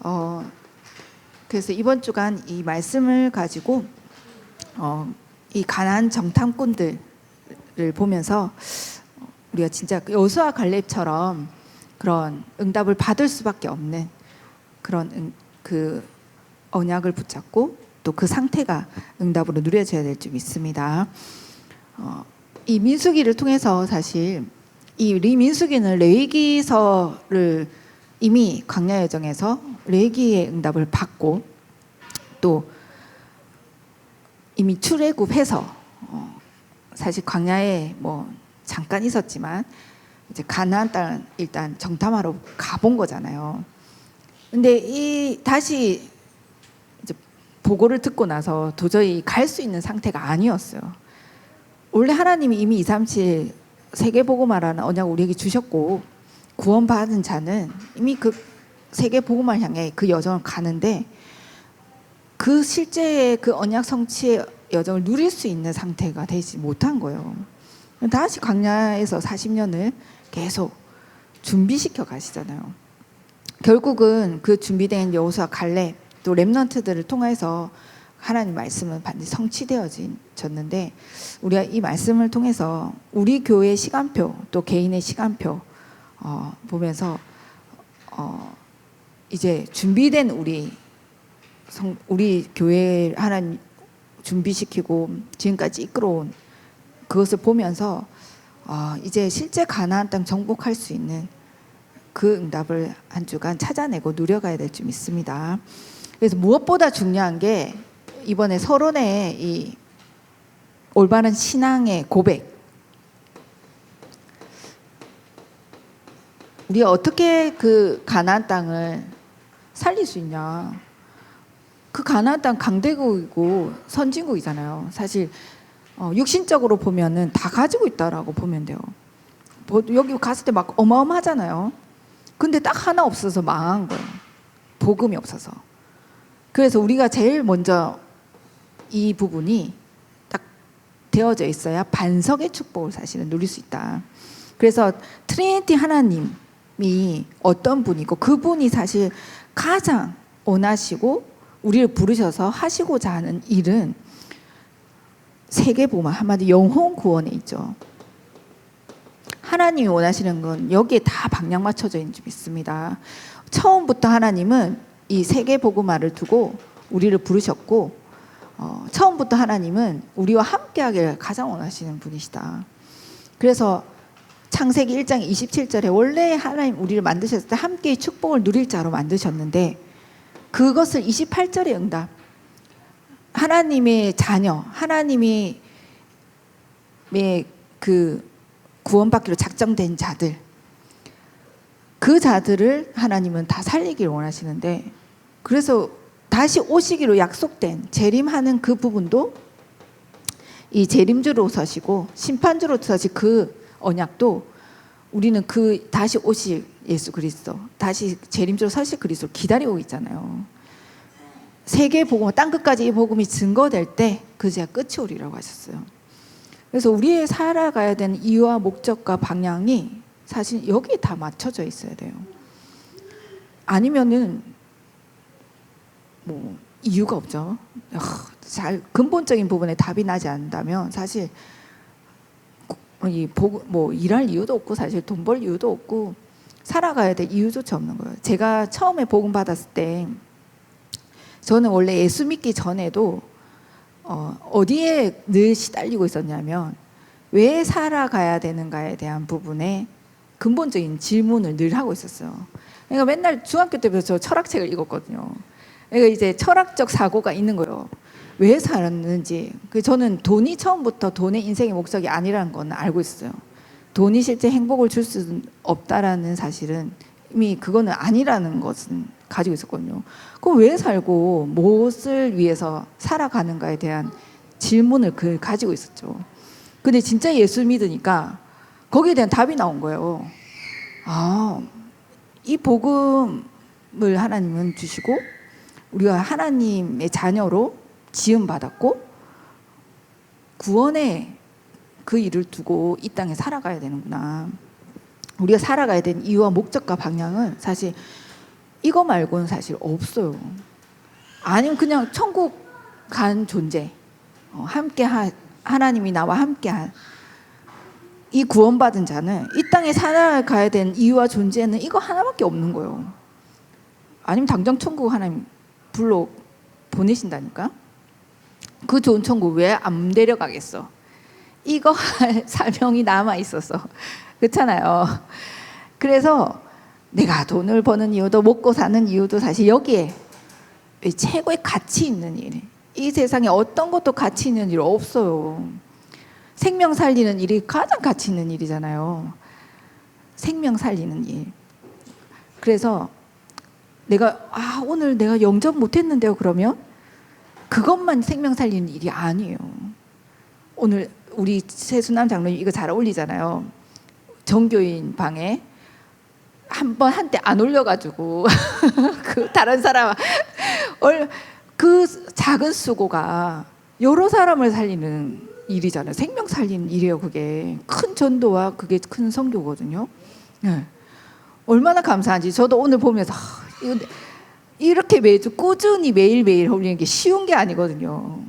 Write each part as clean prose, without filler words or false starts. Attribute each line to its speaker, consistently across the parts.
Speaker 1: 어, 그래서 이번 주간 이 말씀을 가지고 이 가나안 정탐꾼들을 보면서 우리가 진짜 여호수아 갈렙처럼 그런 응답을 받을 수밖에 없는 그런 그 언약을 붙잡고 또 그 상태가 응답으로 누려져야 될 줄 믿습니다. 이 민수기를 통해서 사실 이 민수기는 레위기서를 이미 광야 여정에서 레위기의 응답을 받고 또 이미 출애굽해서 사실 광야에 뭐 잠깐 있었지만 이제 가나안 땅 일단 정탐하러 가본 거잖아요. 근데 이 다시 이제 보고를 듣고 나서 도저히 갈 수 있는 상태가 아니었어요. 원래 하나님이 이미 237 세계복음화라는 언약을 우리에게 주셨고 구원받은 자는 이미 그 세계복음화를 향해 그 여정을 가는데 그 실제의 그 언약 성취의 여정을 누릴 수 있는 상태가 되지 못한 거예요. 다시 광야에서 40년을 계속 준비시켜 가시잖아요. 결국은 그 준비된 여호수아 갈렙 또 렘넌트들을 통해서 하나님 말씀은 반드시 성취되어졌는데 우리가 이 말씀을 통해서 우리 교회의 시간표 또 개인의 시간표 보면서 이제 준비된 우리 교회 하나님 준비시키고 지금까지 이끌어온 그것을 보면서 이제 실제 가나안 땅 정복할 수 있는 그 응답을 한 주간 찾아내고 누려가야 될 줄 믿습니다. 그래서 무엇보다 중요한 게 이번에 서론의 이 올바른 신앙의 고백, 우리가 어떻게 그 가나안 땅을 살릴 수 있냐. 그 가나안 땅 강대국이고 선진국이잖아요. 사실 육신적으로 보면은 다 가지고 있다라고 보면 돼요. 여기 갔을 때 막 어마어마하잖아요. 근데 딱 하나 없어서 망한 거예요. 복음이 없어서. 그래서 우리가 제일 먼저 이 부분이 딱 되어져 있어야 반석의 축복을 사실은 누릴 수 있다. 그래서 트리니티 하나님이 어떤 분이고 그분이 사실 가장 원하시고 우리를 부르셔서 하시고자 하는 일은 세계복음, 한마디 영혼 구원에 있죠. 하나님이 원하시는 건 여기에 다 방향 맞춰져 있는 줄 믿습니다. 처음부터 하나님은 이 세계복음화를 두고 우리를 부르셨고 처음부터 하나님은 우리와 함께하기를 가장 원하시는 분이시다. 그래서 창세기 1장 27절에 원래 하나님 우리를 만드셨을 때 함께 축복을 누릴 자로 만드셨는데 그것을 28절의 응답, 하나님의 자녀, 하나님의 그 구원받기로 작정된 자들, 그 자들을 하나님은 다 살리기를 원하시는데 그래서 다시 오시기로 약속된 재림하는 그 부분도 이 재림주로 서시고 심판주로 서시 그 언약도 우리는 그 다시 오실 예수 그리스도, 다시 재림주로 서실 그리스도 기다리고 있잖아요. 세계 복음, 땅 끝까지 이 복음이 증거될 때 그제야 끝이 오리라고 하셨어요. 그래서 우리의 살아가야 되는 이유와 목적과 방향이 사실 여기에 다 맞춰져 있어야 돼요. 아니면은 뭐 이유가 없죠. 잘 근본적인 부분에 답이 나지 않는다면 사실 뭐 일할 이유도 없고 사실 돈 벌 이유도 없고 살아가야 될 이유조차 없는 거예요. 제가 처음에 복음 받았을 때 저는 원래 예수 믿기 전에도 어디에 늘 시달리고 있었냐면 왜 살아가야 되는가에 대한 부분에 근본적인 질문을 늘 하고 있었어요. 그러니까 맨날 중학교 때부터 저 철학책을 읽었거든요. 그러니까 이제 철학적 사고가 있는 거예요. 왜 살았는지. 저는 돈이 처음부터 돈의 인생의 목적이 아니라는 건 알고 있어요. 돈이 실제 행복을 줄 수 없다라는 사실은 이미 그거는 아니라는 것은 가지고 있었거든요. 그럼 왜 살고 무엇을 위해서 살아가는가에 대한 질문을 가지고 있었죠. 근데 진짜 예수 믿으니까 거기에 대한 답이 나온 거예요. 이 복음을 하나님은 주시고 우리가 하나님의 자녀로 지음받았고 구원의 그 일을 두고 이 땅에 살아가야 되는구나. 우리가 살아가야 되는 이유와 목적과 방향은 사실 이거 말고는 사실 없어요. 아니면 그냥 천국 간 존재, 함께 하나님이 나와 함께한 이 구원받은 자는 이 땅에 살아가야 되는 이유와 존재는 이거 하나밖에 없는 거예요. 아니면 당장 천국 하나님 불러 보내신다니까. 그 좋은 천국 왜 안 데려가겠어? 이거 할 사명이 남아 있어서 그렇잖아요. 그래서 내가 돈을 버는 이유도 먹고 사는 이유도 사실 여기에 최고의 가치 있는 일. 이 세상에 어떤 것도 가치 있는 일 없어요. 생명 살리는 일이 가장 가치 있는 일이잖아요. 생명 살리는 일. 그래서 내가 오늘 내가 영접 못했는데요. 그러면 그것만 생명 살리는 일이 아니에요. 오늘 우리 세순남 장로님 이거 잘 어울리잖아요. 정교인 방에 한때 안 올려가지고 그 다른 사람 그 작은 수고가 여러 사람을 살리는 일이잖아요. 생명 살리는 일이에요. 그게 큰 전도와 그게 큰 선교거든요. 네. 얼마나 감사한지 저도 오늘 보면서 이렇게 매주 꾸준히 매일매일 올리는 게 쉬운 게 아니거든요.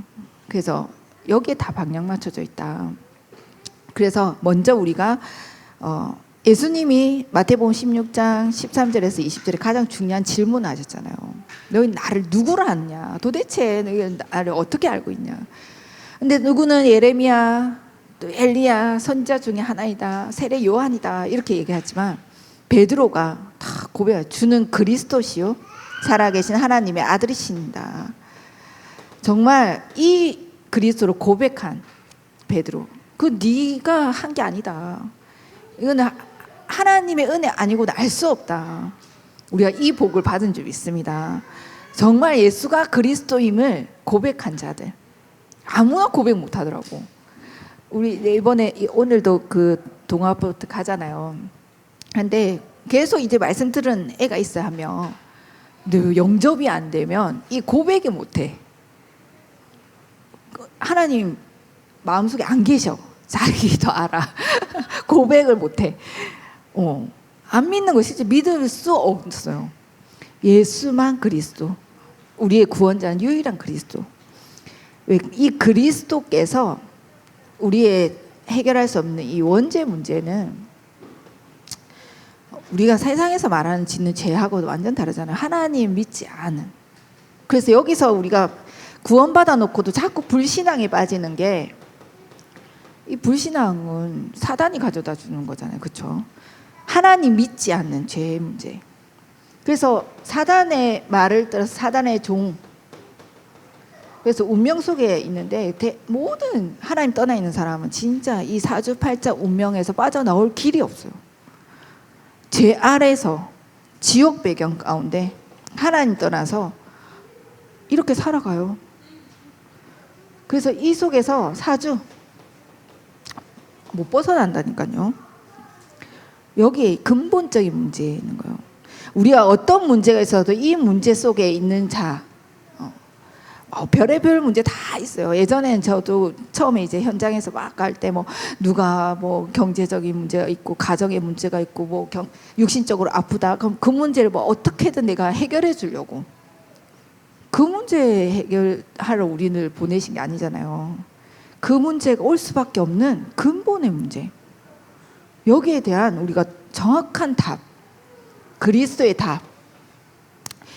Speaker 1: 그래서 여기에 다 방향 맞춰져 있다. 그래서 먼저 우리가 예수님이 마태복음 16장 13절에서 20절에 가장 중요한 질문을 하셨잖아요. 너희 나를 누구로 아느냐? 도대체 너희 나를 어떻게 알고 있냐? 근데 누구는 예레미야, 또 엘리야 선지자 중에 하나이다. 세례 요한이다. 이렇게 얘기하지만 베드로가 다 고백해요. 주는 그리스도시요 살아계신 하나님의 아들이신다. 정말 이 그리스도로 고백한 베드로. 그 네가 한 게 아니다. 이거는 하나님의 은혜 아니고는 알 수 없다. 우리가 이 복을 받은 줄 믿습니다. 정말 예수가 그리스도임을 고백한 자들. 아무나 고백 못 하더라고. 우리 이번에 오늘도 그 동아포트 가잖아요. 근데 계속 이제 말씀 들은 애가 있어야 하면 근데 영접이 안 되면 이 고백을 못 해. 하나님 마음속에 안 계셔. 자기도 알아. 고백을 못 해. 안 믿는 거 진짜 믿을 수 없어요. 예수만 그리스도. 우리의 구원자는 유일한 그리스도. 이 그리스도께서 우리의 해결할 수 없는 이 원죄 문제는 우리가 세상에서 말하는 짓는 죄하고 완전 다르잖아요. 하나님 믿지 않은. 그래서 여기서 우리가 구원받아 놓고도 자꾸 불신앙에 빠지는 게 이 불신앙은 사단이 가져다 주는 거잖아요. 그렇죠? 하나님 믿지 않는 죄의 문제. 그래서 사단의 말을 따라서 사단의 종. 그래서 운명 속에 있는데 모든 하나님 떠나 있는 사람은 진짜 이 사주팔자 운명에서 빠져나올 길이 없어요. 죄 아래서 지옥 배경 가운데 하나님 떠나서 이렇게 살아가요. 그래서 이 속에서 사주 못 벗어난다니까요. 여기에 근본적인 문제 있는 거예요. 우리가 어떤 문제가 있어도 이 문제 속에 있는 자, 별의별 문제 다 있어요. 예전에는 저도 처음에 이제 현장에서 막 갈 때 뭐 누가 뭐 경제적인 문제가 있고 가정의 문제가 있고 뭐 육신적으로 아프다. 그럼 그 문제를 뭐 어떻게든 내가 해결해 주려고. 그 문제 해결하러 우리를 보내신 게 아니잖아요. 그 문제가 올 수밖에 없는 근본의 문제. 여기에 대한 우리가 정확한 답, 그리스도의 답.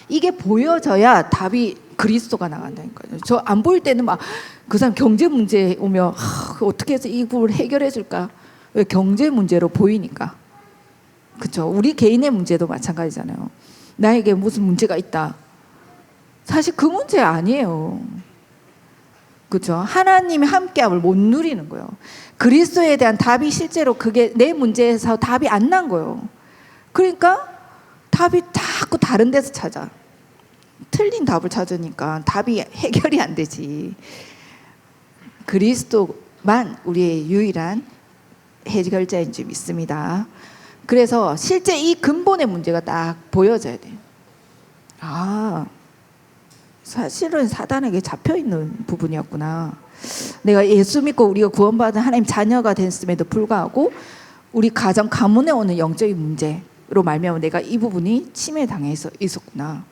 Speaker 1: 이게 보여져야 답이 그리스도가 나간다니까요. 저 안 보일 때는 막 그 사람 경제 문제 오면 어떻게 해서 이 부분을 해결해 줄까? 왜 경제 문제로 보이니까. 그렇죠? 우리 개인의 문제도 마찬가지잖아요. 나에게 무슨 문제가 있다. 사실 그 문제 아니에요. 그렇죠? 하나님이 함께함을 못 누리는 거예요. 그리스도에 대한 답이 실제로 그게 내 문제에서 답이 안 난 거예요. 그러니까 답이 자꾸 다른 데서 찾아. 틀린 답을 찾으니까 답이 해결이 안 되지. 그리스도만 우리의 유일한 해결자인 줄 믿습니다. 그래서 실제 이 근본의 문제가 딱 보여져야 돼요. 사실은 사단에게 잡혀있는 부분이었구나. 내가 예수 믿고 우리가 구원받은 하나님 자녀가 됐음에도 불구하고 우리 가정 가문에 오는 영적인 문제, 말미암아 내가 이 부분이 침해당해 있었구나.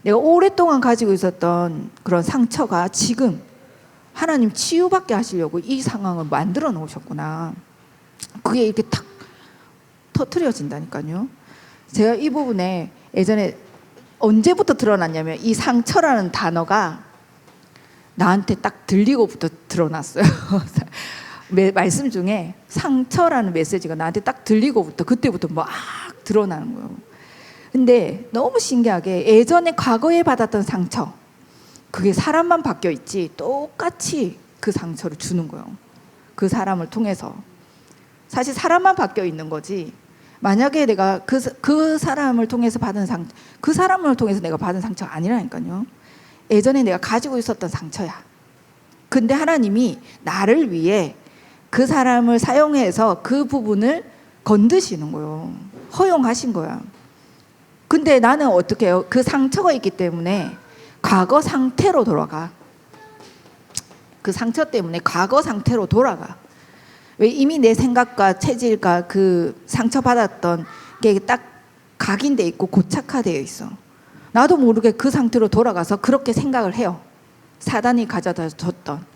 Speaker 1: 내가 오랫동안 가지고 있었던 그런 상처가 지금 하나님 치유받게 하시려고 이 상황을 만들어 놓으셨구나. 그게 이렇게 탁 터트려진다니까요. 제가 이 부분에 예전에 언제부터 드러났냐면 이 상처라는 단어가 나한테 딱 들리고부터 드러났어요. 말씀 중에 상처라는 메시지가 나한테 딱 들리고부터 그때부터 막 드러나는 거예요. 근데 너무 신기하게 예전에 과거에 받았던 상처, 그게 사람만 바뀌어 있지 똑같이 그 상처를 주는 거예요. 그 사람을 통해서. 사실 사람만 바뀌어 있는 거지, 만약에 내가 그 사람을 통해서 받은 그 사람을 통해서 내가 받은 상처가 아니라니까요. 예전에 내가 가지고 있었던 상처야. 근데 하나님이 나를 위해 그 사람을 사용해서 그 부분을 건드시는 거예요. 허용하신 거야. 근데 나는 어떻게 해요? 그 상처가 있기 때문에 과거 상태로 돌아가. 그 상처 때문에 과거 상태로 돌아가. 왜? 이미 내 생각과 체질과 그 상처받았던 게 딱 각인돼 있고 고착화되어 있어. 나도 모르게 그 상태로 돌아가서 그렇게 생각을 해요. 사단이 가져다 줬던.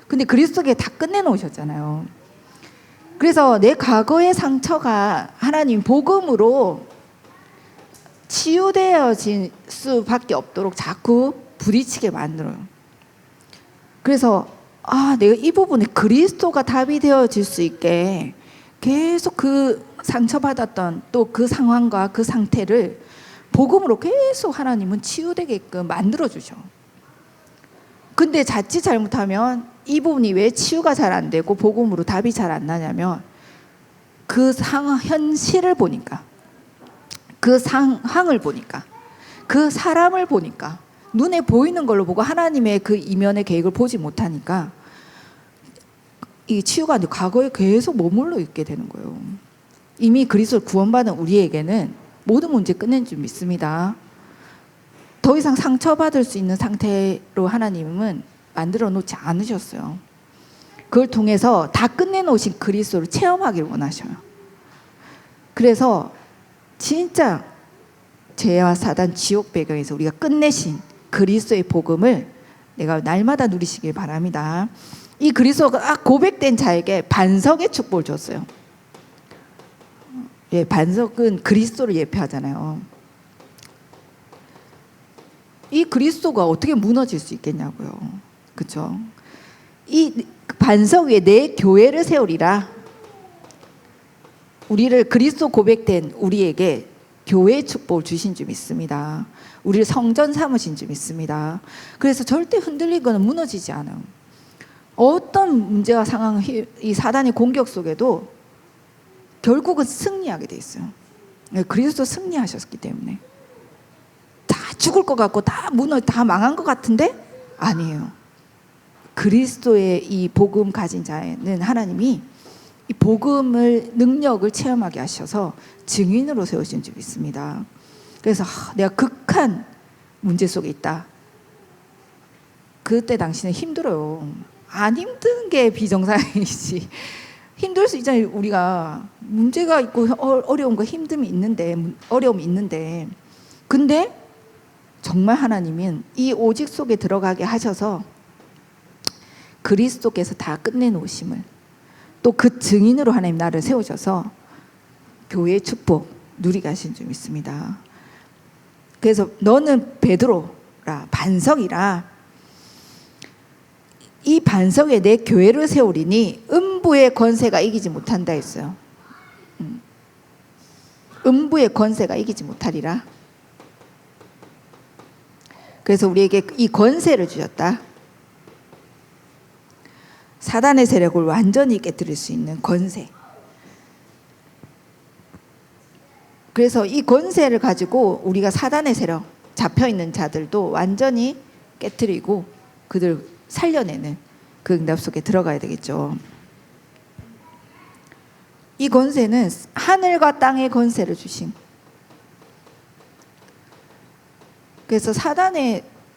Speaker 1: 근데 그리스도께 다 끝내놓으셨잖아요. 그래서 내 과거의 상처가 하나님 복음으로 치유되어질 수밖에 없도록 자꾸 부딪히게 만들어요. 그래서 내가 이 부분에 그리스도가 답이 되어질 수 있게 계속 그 상처받았던 또 그 상황과 그 상태를 복음으로 계속 하나님은 치유되게끔 만들어주셔. 근데 자칫 잘못하면 이 부분이 왜 치유가 잘 안 되고 복음으로 답이 잘 안 나냐면 그 현실을 보니까, 그 상황을 보니까, 그 사람을 보니까, 눈에 보이는 걸로 보고 하나님의 그 이면의 계획을 보지 못하니까 이 치유가 안 되고 과거에 계속 머물러 있게 되는 거예요. 이미 그리스도를 구원받은 우리에게는 모든 문제 끝낸 줄 믿습니다. 더 이상 상처받을 수 있는 상태로 하나님은 만들어 놓지 않으셨어요. 그걸 통해서 다 끝내놓으신 그리스도를 체험하기를 원하셔요. 그래서 진짜 죄와 사단 지옥 배경에서 우리가 끝내신 그리스도의 복음을 내가 날마다 누리시길 바랍니다. 이 그리스도가 고백된 자에게 반석의 축복을 줬어요. 예, 반석은 그리스도를 예표하잖아요. 이 그리스도가 어떻게 무너질 수 있겠냐고요. 그렇죠? 이 반석 위에 내 교회를 세우리라. 우리를 그리스도 고백된 우리에게 교회의 축복을 주신 줄 믿습니다. 우리를 성전 삼으신 줄 믿습니다. 그래서 절대 흔들리거나 무너지지 않아요. 어떤 문제와 상황, 이 사단의 공격 속에도 결국은 승리하게 돼 있어요. 그리스도 승리하셨기 때문에. 다 죽을 것 같고 다 망한 것 같은데 아니에요. 그리스도의 이 복음 가진 자는 하나님이 이 복음을 능력을 체험하게 하셔서 증인으로 세우신 줄 믿습니다. 그래서 내가 극한 문제 속에 있다. 그때 당시는 힘들어요. 안 힘든 게 비정상이지. 힘들 수 있잖아요. 우리가 문제가 있고 어려운 거 힘듦이 있는데, 어려움이 있는데, 근데 정말 하나님은 이 오직 속에 들어가게 하셔서 그리스도께서 다 끝내놓으심을, 또 그 증인으로 하나님 나를 세우셔서 교회의 축복 누리게 하신 줄 믿습니다. 그래서 너는 베드로라, 반석이라. 이 반석에 내 교회를 세우리니 음부의 권세가 이기지 못한다 했어요. 음부의 권세가 이기지 못하리라. 그래서 우리에게 이 권세를 주셨다. 사단의 세력을 완전히 깨뜨릴 수 있는 권세. 그래서 이 권세를 가지고 우리가 사단의 세력, 잡혀있는 자들도 완전히 깨뜨리고 그들 살려내는 그 응답 속에 들어가야 되겠죠. 이 권세는 하늘과 땅의 권세를 주신. 그래서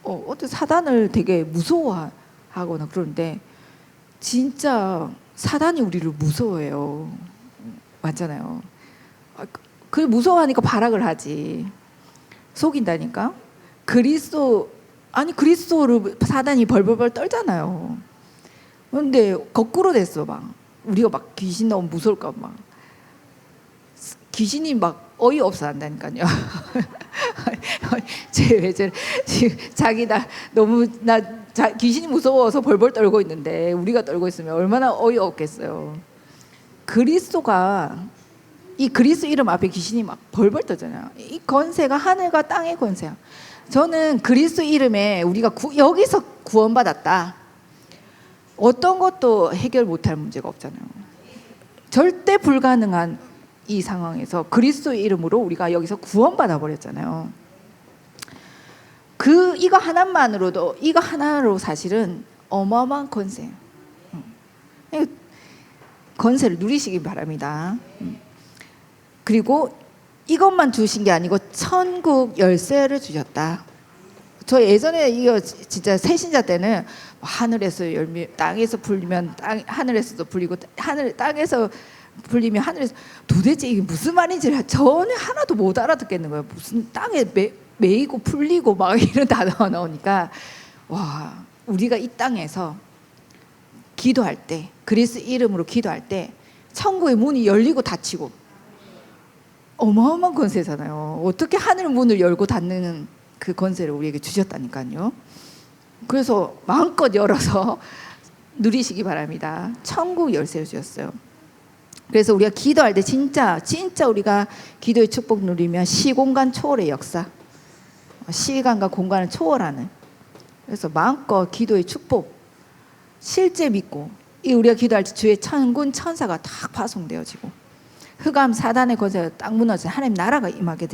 Speaker 1: 어떤 사단을 되게 무서워하거나 그러는데 진짜 사단이 우리를 무서워해요. 맞잖아요. 그 무서워하니까 발악을 하지. 속인다니까. 그리스도를 사단이 벌벌벌 떨잖아요. 근데 거꾸로 됐어. 막 우리가 막 귀신 나오면 무서울까 막 귀신이 막 어이없어 한다니까요. 쟤왜 저래? 자기 나 너무 귀신이 무서워서 벌벌 떨고 있는데 우리가 떨고 있으면 얼마나 어이없겠어요. 이 그리스도 이름 앞에 귀신이 막 벌벌 떠잖아요. 이 권세가 하늘과 땅의 권세야. 저는 그리스도 이름에 우리가 여기서 구원받았다. 어떤 것도 해결 못할 문제가 없잖아요. 절대 불가능한 이 상황에서 그리스도 이름으로 우리가 여기서 구원받아 버렸잖아요. 이거 하나로 사실은 어마어마한 권세예요. 권세를 누리시기 바랍니다. 그리고 이것만 주신 게 아니고 천국 열쇠를 주셨다. 저 예전에 이거 진짜 새신자 때는 하늘에서 열면 땅에서 풀리면 하늘에서도 풀리고 땅에서 풀리면 하늘에서 도대체 이게 무슨 말인지 전혀 하나도 못 알아듣겠는 거예요. 무슨 땅에 매이고 풀리고 막 이런 단어가 나오니까 와, 우리가 이 땅에서 기도할 때 그리스도 이름으로 기도할 때 천국의 문이 열리고 닫히고 어마어마한 권세잖아요. 어떻게 하늘 문을 열고 닫는 그 권세를 우리에게 주셨다니까요. 그래서 마음껏 열어서 누리시기 바랍니다. 천국 열쇠를 주셨어요. 그래서 우리가 기도할 때 진짜 우리가 기도의 축복 누리면 시공간 초월의 역사, 시간과 공간을 초월하는, 그래서 마음껏 기도의 축복 실제 믿고 우리가 기도할 때 주의 천군 천사가 다 파송되어지고 흑암 사단의 권세가 딱 무너져 하나님 나라가 임하게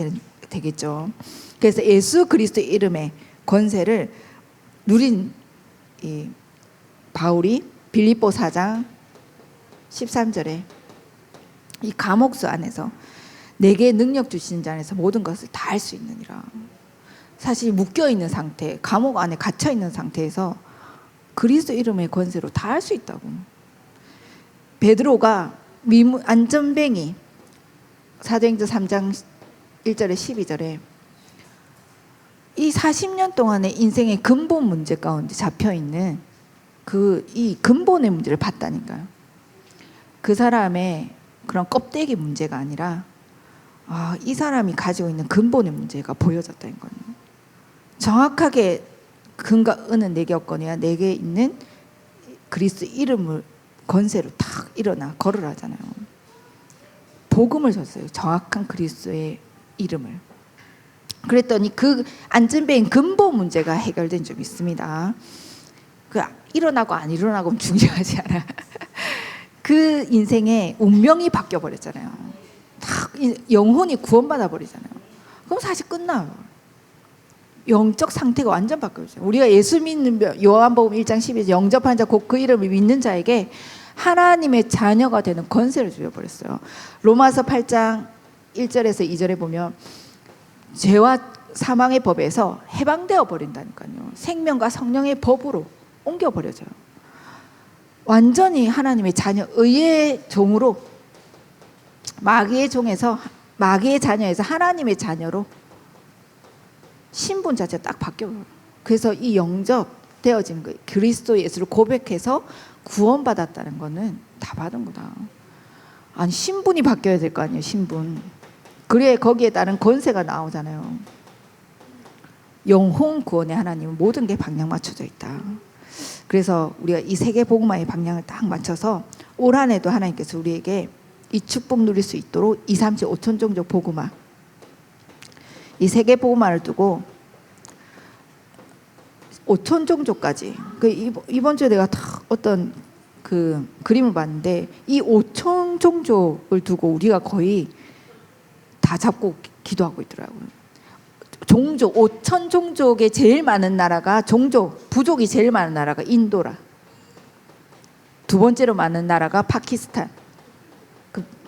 Speaker 1: 되겠죠. 그래서 예수 그리스도의 이름의 권세를 누린 이 바울이 빌립보 4장 13절에 이 감옥수 안에서 내게 능력 주시는 자 안에서 모든 것을 다 할 수 있느니라. 사실 묶여있는 상태, 감옥 안에 갇혀있는 상태에서 그리스도 이름의 권세로 다 할 수 있다고. 베드로가 안전뱅이 사도행전 3장 1절에 12절에 이 40년 동안의 인생의 근본 문제 가운데 잡혀있는 이 근본의 문제를 봤다니까요. 그 사람의 그런 껍데기 문제가 아니라 이 사람이 가지고 있는 근본의 문제가 보여졌다는 거예요. 정확하게 금과 은은 내게 없거니와 내게 있는 그리스도 이름을 권세로 탁 일어나 걸으라잖아요. 복음을 줬어요. 정확한 그리스도의 이름을. 그랬더니 그 안전뱅이 근본 문제가 해결된 점이 있습니다. 그 일어나고 안 일어나고 중요하지 않아. 그 인생의 운명이 바뀌어 버렸잖아요. 다 영혼이 구원받아 버리잖아요. 그럼 사실 끝나요. 영적 상태가 완전 바뀌어요. 우리가 예수 믿는 요한복음 1장 12절 영접한 자 곧 그 이름을 믿는 자에게 하나님의 자녀가 되는 권세를 주어버렸어요. 로마서 8장 1절에서 2절에 보면 죄와 사망의 법에서 해방되어 버린다니까요. 생명과 성령의 법으로 옮겨버려져요. 완전히 하나님의 자녀, 의의 종으로 마귀의 자녀에서 하나님의 자녀로 신분 자체가 딱 바뀌어요. 그래서 이 영접되어진 거, 그리스도 예수를 고백해서 구원받았다는 거는 다 받은 거다. 아니 신분이 바뀌어야 될 거 아니에요. 신분. 그래 거기에 따른 권세가 나오잖아요. 영혼 구원의 하나님은 모든 게 방향 맞춰져 있다. 그래서 우리가 이 세계 복음화의 방향을 딱 맞춰서 올 한 해도 하나님께서 우리에게 이 축복 누릴 수 있도록 2, 3, 7, 5천 종족 복음화, 이 세계 복음화를 두고 5천 종족까지. 이번 주에 내가 어떤 그 그림을 봤는데 이 5천 종족을 두고 우리가 거의 다 잡고 기도하고 있더라고요. 종족 5천 종족의 제일 많은 나라가 부족이 제일 많은 나라가 인도라. 두 번째로 많은 나라가 파키스탄.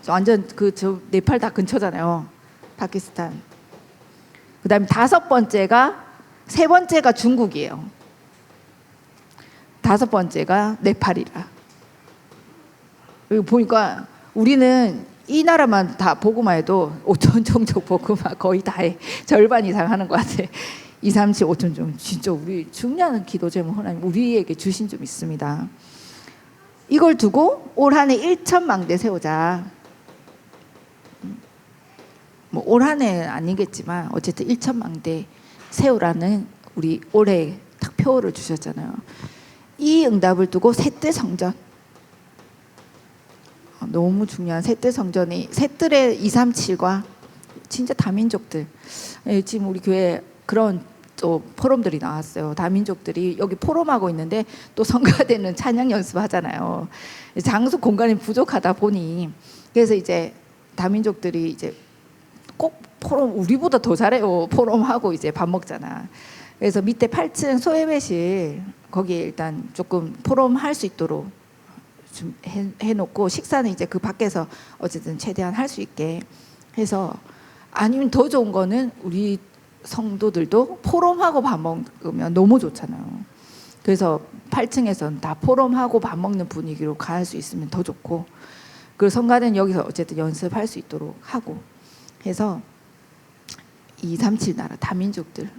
Speaker 1: 완전 저 네팔 다 근처잖아요. 파키스탄. 그다음에 세 번째가 중국이에요. 다섯 번째가 네팔이라. 여기 보니까 우리는 이 나라만 다 복음화 해도 5천 종족 복음화 거의 다 해. 절반 이상 하는 것 같아. 2, 3, 7, 5천 종. 진짜 우리 중요한 기도 제목 하나님 우리에게 주신 좀 있습니다. 이걸 두고 올 한 해 1천망대 세우자. 뭐 올 한 해 아니겠지만 어쨌든 1천망대 세우라는 우리 올해 딱 표를 주셨잖아요. 이 응답을 두고 셋들 성전. 너무 중요한 셋들 성전이 셋들의 2, 3, 7과 진짜 다민족들. 지금 우리 교회 그런 또 포럼들이 나왔어요. 다민족들이 여기 포럼하고 있는데 또 성가대는 찬양 연습하잖아요. 장소 공간이 부족하다 보니 그래서 이제 다민족들이 이제 꼭 포럼 우리보다 더 잘해요. 포럼하고 이제 밥 먹잖아. 그래서 밑에 8층 소예배실 거기에 일단 조금 포럼 할 수 있도록 좀 해놓고 식사는 이제 그 밖에서 어쨌든 최대한 할 수 있게 해서 아니면 더 좋은 거는 우리 성도들도 포럼하고 밥 먹으면 너무 좋잖아요. 그래서 8층에서는 다 포럼하고 밥 먹는 분위기로 갈 수 있으면 더 좋고 그리고 성가대는 여기서 어쨌든 연습할 수 있도록 하고 해서 2, 3, 7 나라 다민족들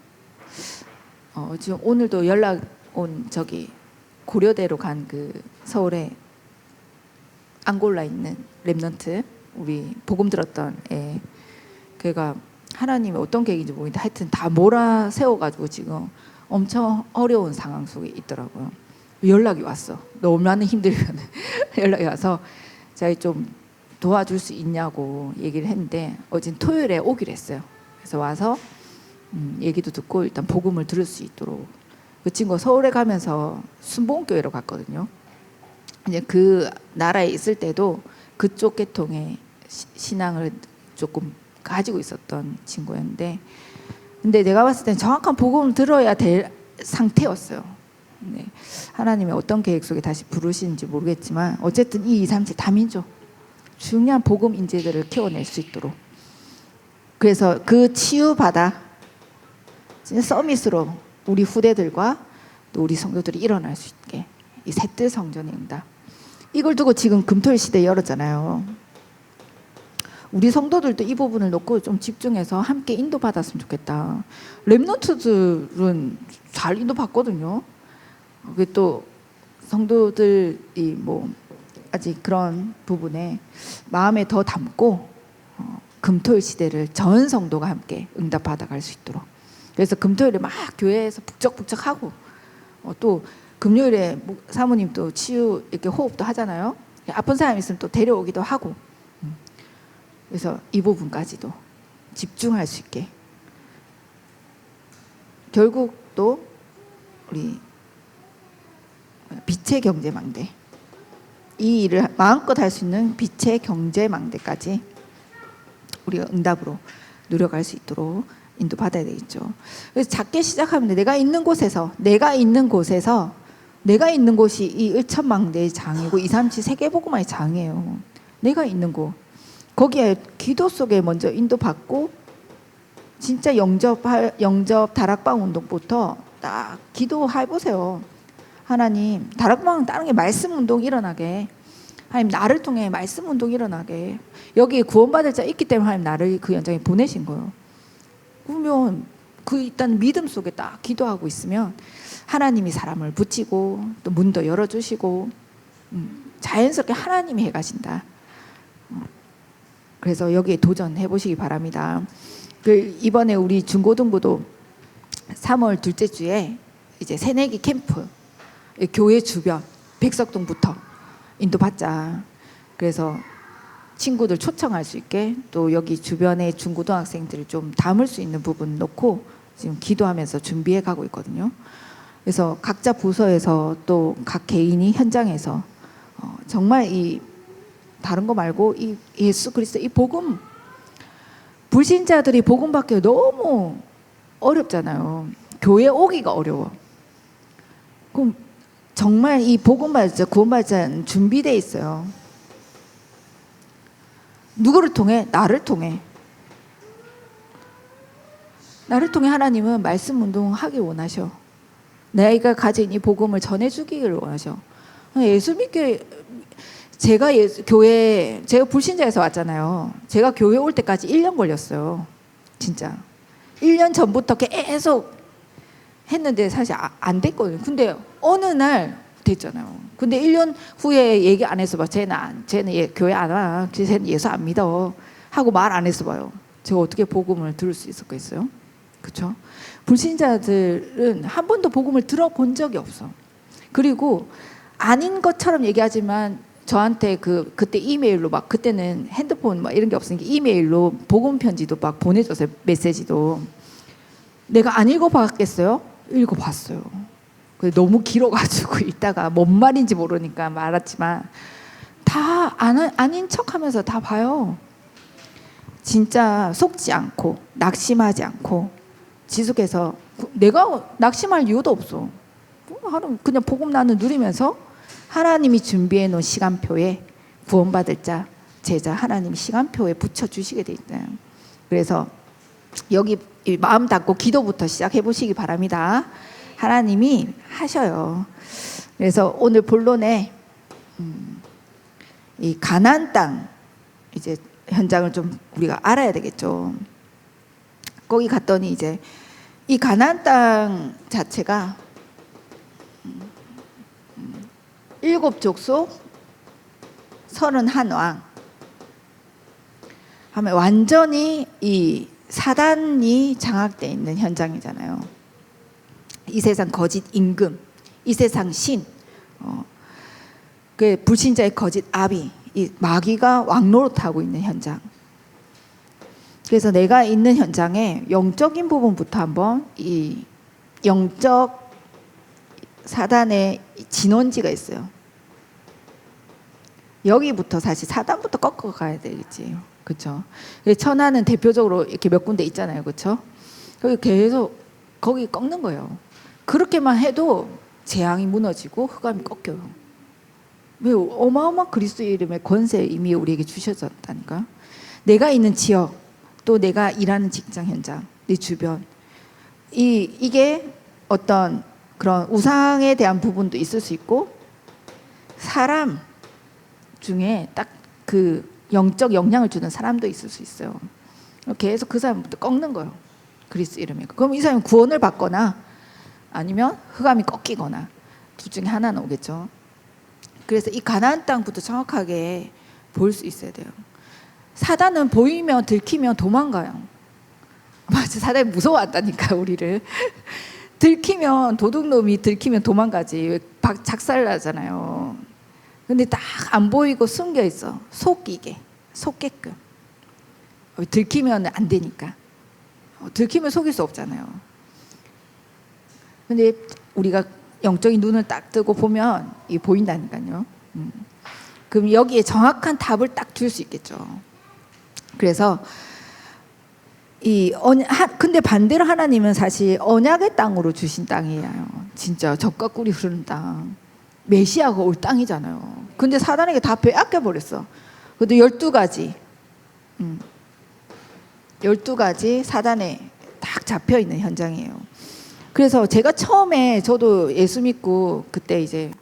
Speaker 1: 지금 오늘도 연락 온 저기 고려대로 간 그 서울에 앙골라 있는 랩넌트 우리 복음 들었던 애 걔가 하나님이 어떤 계획인지 모르겠는데 하여튼 다 몰아 세워가지고 지금 엄청 어려운 상황 속에 있더라고요. 연락이 왔어. 너무 많이 힘들면 연락이 와서 자기 좀 도와줄 수 있냐고 얘기를 했는데 어제 토요일에 오기로 했어요. 그래서 와서 얘기도 듣고 일단 복음을 들을 수 있도록 그 친구가 서울에 가면서 순복음교회로 갔거든요. 이제 그 나라에 있을 때도 그쪽 계통의 신앙을 조금 가지고 있었던 친구였는데 근데 내가 봤을 땐 정확한 복음을 들어야 될 상태였어요. 네. 하나님의 어떤 계획 속에 다시 부르시는지 모르겠지만 어쨌든 이 2, 3, 7 다민족 중요한 복음 인재들을 키워낼 수 있도록 그래서 그 치유받아 진짜 서밋으로 우리 후대들과 또 우리 성도들이 일어날 수 있게 이 셋들 성전의 응답 이걸 두고 지금 금토일 시대 열었잖아요. 우리 성도들도 이 부분을 놓고 좀 집중해서 함께 인도받았으면 좋겠다. 랩넌트들은 잘 인도받거든요. 그게 또 성도들이 뭐 아직 그런 부분에 마음에 더 담고 금토일 시대를 전 성도가 함께 응답받아갈 수 있도록 그래서 금토일에 막 교회에서 북적북적하고 또 금요일에 사모님 또 치유 이렇게 호흡도 하잖아요. 아픈 사람 있으면 또 데려오기도 하고 그래서 이 부분까지도 집중할 수 있게 결국 또 우리 빛의 경제망대 이 일을 마음껏 할 수 있는 빛의 경제망대까지 우리가 응답으로 누려갈 수 있도록 인도받아야 되겠죠. 그래서 작게 시작하면 내가 있는 곳이 이 1천망대의 장이고 2, 3, 7 세계복음화의 장이에요. 내가 있는 곳 거기에 기도 속에 먼저 인도받고 진짜 영접 다락방 운동부터 딱 기도해보세요. 하나님 다락방은 다른 게 말씀 운동 일어나게 하나님 나를 통해 말씀 운동 일어나게 여기에 구원받을 자 있기 때문에 하나님 나를 그 현장에 보내신 거예요. 그러면 그 일단 믿음 속에 딱 기도하고 있으면 하나님이 사람을 붙이고 또 문도 열어주시고 자연스럽게 하나님이 해가신다. 그래서 여기에 도전해 보시기 바랍니다. 이번에 우리 중고등부도 3월 둘째 주에 이제 새내기 캠프 교회 주변 백석동부터 인도받자. 그래서 친구들 초청할 수 있게 또 여기 주변의 중고등학생들을 좀 담을 수 있는 부분 놓고 지금 기도하면서 준비해 가고 있거든요. 그래서 각자 부서에서 또 각 개인이 현장에서 정말 이 다른 거 말고 이 예수 그리스도 이 복음 불신자들이 복음 받기 너무 어렵잖아요. 교회 오기가 어려워. 그럼 정말 이 복음 받자 구원 받자는 준비돼 있어요. 누구를 통해? 나를 통해 하나님은 말씀 운동하기 원하셔. 내가 가진 이 복음을 전해주기를 원하셔. 예수 믿게 제가 불신자에서 왔잖아요. 제가 교회 올 때까지 1년 걸렸어요. 진짜. 1년 전부터 계속 했는데 사실 안 됐거든요. 근데 어느 날 됐잖아요. 근데 1년 후에 얘기 안 해서 봐. 쟤는 교회 안 와. 쟤는 예수 안 믿어. 하고 말 안 해서 봐요. 제가 어떻게 복음을 들을 수 있었겠어요? 그렇죠? 불신자들은 한 번도 복음을 들어본 적이 없어. 그리고 아닌 것처럼 얘기하지만 저한테 그때 이메일로 막 그때는 핸드폰 막 이런 게 없으니까 이메일로 복음 편지도 막 보내줬어요. 메시지도. 내가 안 읽어봤겠어요? 읽어봤어요. 너무 길어가지고 이따가 뭔 말인지 모르니까 말았지만 다 아닌 척하면서 다 봐요. 진짜 속지 않고 낙심하지 않고 지속해서 내가 낙심할 이유도 없어. 그냥 복음 나는 누리면서 하나님이 준비해 놓은 시간표에 구원받을 자, 제자 하나님이 시간표에 붙여주시게 돼 있다. 그래서 여기 마음 닫고 기도부터 시작해 보시기 바랍니다. 하나님이 하셔요. 그래서 오늘 본론에 이 가나안 땅 이제 현장을 좀 우리가 알아야 되겠죠. 거기 갔더니 이제 이 가나안 땅 자체가 7족속 31왕 하면 완전히 이 사단이 장악되어 있는 현장이잖아요. 이 세상 거짓 임금, 이 세상 신, 그 불신자의 거짓 아비, 이 마귀가 왕노릇하고 있는 현장. 그래서 내가 있는 현장에 영적인 부분부터 한번 이 영적 사단의 진원지가 있어요. 여기부터 사실 사단부터 꺾어 가야 되겠지. 그렇죠? 천하는 대표적으로 이렇게 몇 군데 있잖아요. 그렇죠? 거기 계속 거기 꺾는 거예요. 그렇게만 해도 재앙이 무너지고 흑암이 꺾여요. 왜 어마어마한 그리스도의 이름의 권세 이미 우리에게 주셔졌다니까. 내가 있는 지역 또 내가 일하는 직장 현장 내 주변 이게 어떤 그런 우상에 대한 부분도 있을 수 있고 사람 중에 딱 그 영적 영향을 주는 사람도 있을 수 있어요. 계속 그 사람부터 꺾는 거예요. 그리스도 이름에. 그럼 이 사람은 구원을 받거나 아니면 흑암이 꺾이거나 둘 중에 하나는 오겠죠. 그래서 이 가나안 땅부터 정확하게 볼 수 있어야 돼요. 사단은 보이면 들키면 도망가요. 맞아, 사단이 무서워한다니까 우리를. 들키면 도둑놈이 들키면 도망가지. 작살나잖아요. 근데 딱 안 보이고 숨겨 있어. 속게끔. 들키면 안 되니까. 들키면 속일 수 없잖아요. 근데 우리가 영적인 눈을 딱 뜨고 보면 이게 보인다니까요. 그럼 여기에 정확한 답을 딱 줄 수 있겠죠. 그래서 근데 반대로 하나님은 사실 언약의 땅으로 주신 땅이에요. 진짜 젖과 꿀이 흐르는 땅. 메시아가 올 땅이잖아요. 근데 사단에게 다 빼앗겨 버렸어. 그래도 12가지 12가지 사단에 딱 잡혀 있는 현장이에요. 그래서 제가 처음에 저도 예수 믿고 그때 이제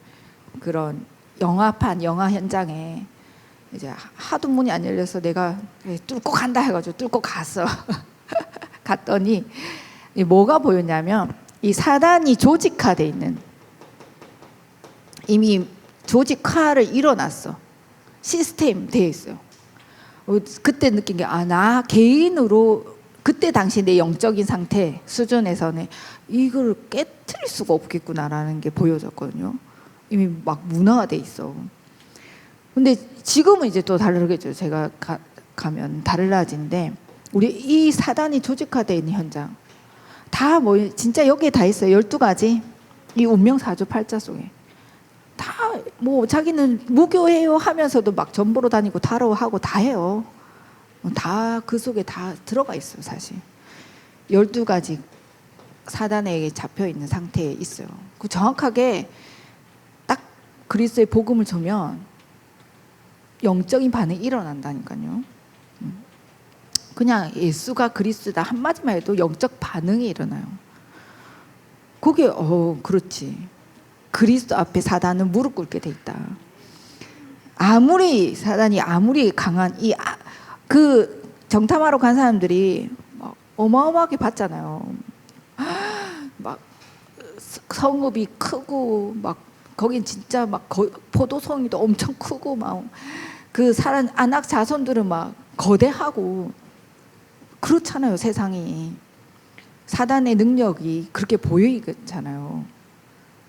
Speaker 1: 그런 영화 현장에 이제 하도 문이 안 열려서 내가 뚫고 간다 해가지고 뚫고 갔어. 갔더니 뭐가 보였냐면 이 사단이 조직화돼 있는 이미 조직화를 일어났어. 시스템 돼 있어요. 그때 느낀 게 나 개인으로 그때 당시 내 영적인 상태 수준에서는 이걸 깨트릴 수가 없겠구나라는 게 보여졌거든요. 이미 막 문화화돼 있어. 근데 지금은 이제 또 다르겠죠. 제가 가면 달라진데 우리 이 사단이 조직화되어 있는 현장 다 뭐 진짜 여기에 다 있어요. 12가지 이 운명사주 팔자 속에 다 뭐 자기는 무교해요 하면서도 막 전보로 다니고 타로하고 다 해요. 다 그 속에 다 들어가 있어요. 사실 12가지 사단에게 잡혀 있는 상태에 있어요. 그 정확하게 딱 그리스도의 복음을 주면 영적인 반응이 일어난다니까요. 그냥 예수가 그리스도다 한마디만 해도 영적 반응이 일어나요. 그게 그렇지. 그리스도 앞에 사단은 무릎 꿇게 돼 있다. 아무리 사단이 아무리 강한 그 정탐하러 간 사람들이 막 어마어마하게 봤잖아요. 막 성읍이 크고 막 거긴 진짜 막 포도송이도 엄청 크고 막 그 사람 안악 자손들은 막 거대하고 그렇잖아요. 세상이 사단의 능력이 그렇게 보이잖아요.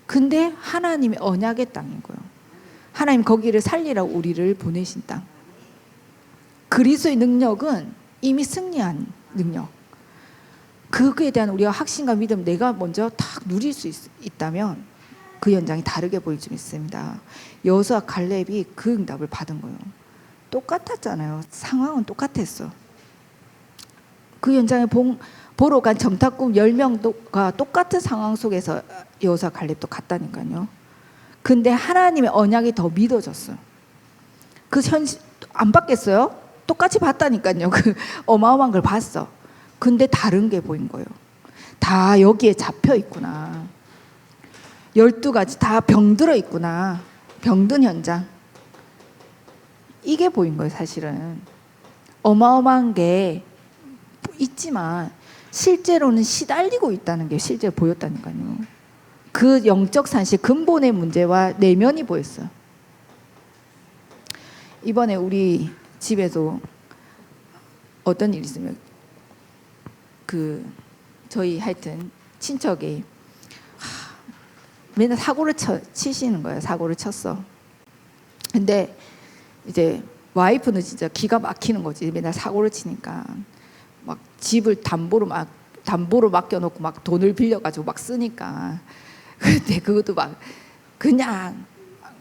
Speaker 1: 근데 하나님의 언약의 땅인 거예요. 하나님 거기를 살리라고 우리를 보내신 땅. 그리스도의 능력은 이미 승리한 능력. 그거에 대한 우리가 확신과 믿음, 내가 먼저 딱 누릴 수 있다면 그 현장이 다르게 보일 줄 믿습니다. 여호수아 갈렙이 그 응답을 받은 거예요. 똑같았잖아요. 상황은 똑같았어. 그 현장에 보러 간 정탐꾼 10명가 똑같은 상황 속에서 여호수아 갈렙도 갔다니까요. 근데 하나님의 언약이 더 믿어졌어요. 그 현실 안 받겠어요? 똑같이 봤다니까요. 그 어마어마한 걸 봤어. 근데 다른 게 보인 거예요. 다 여기에 잡혀 있구나. 12가지 다 병들어 있구나. 병든 현장. 이게 보인 거예요. 사실은 어마어마한 게 있지만 실제로는 시달리고 있다는 게 실제로 보였다니까요. 그 영적 산실 근본의 문제와 내면이 보였어요. 이번에 우리 집에도 어떤 일이 있으면 저희 하여튼 친척이 맨날 사고를 치시는 거예요. 사고를 쳤어. 근데 이제 와이프는 진짜 기가 막히는 거지. 맨날 사고를 치니까 막 집을 담보로 맡겨놓고 막 돈을 빌려가지고 막 쓰니까. 근데 그것도 막 그냥